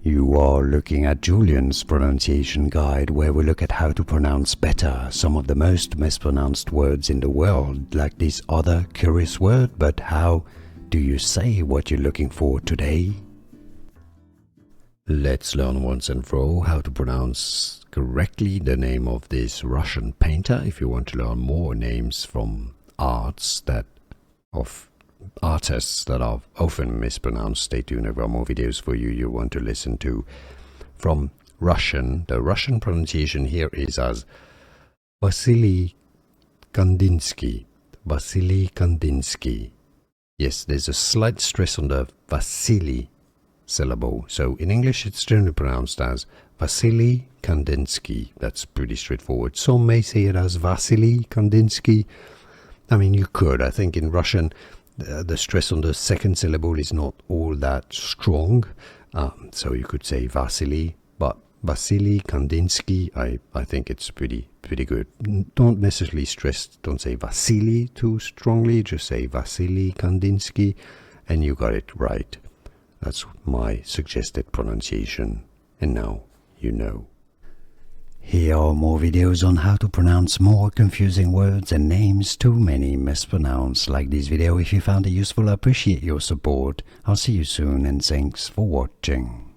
You are looking at Julian's pronunciation guide, where we look at how to pronounce better some of the most mispronounced words in the world, like this other curious word. But how do you say what you're looking for today? Let's learn once and for all how to pronounce correctly the name of this Russian painter. If you want to learn more names from artists that are often mispronounced, stay tuned. There are more videos for you want to listen to from Russian. The Russian pronunciation here is as Wassily Kandinsky. Wassily Kandinsky. Yes, there's a slight stress on the Wassily syllable. So in English it's generally pronounced as Wassily Kandinsky. That's pretty straightforward. Some may say it as Wassily Kandinsky. I mean, you could. I think in Russian the stress on the second syllable is not all that strong. So you could say Wassily, but Wassily Kandinsky, I think it's pretty good. Don't necessarily stress, don't say Wassily too strongly, just say Wassily Kandinsky and you got it right. That's my suggested pronunciation, and now you know. Here are more videos on how to pronounce more confusing words and names too many mispronounced. Like this video if you found it useful. I appreciate your support. I'll see you soon and thanks for watching.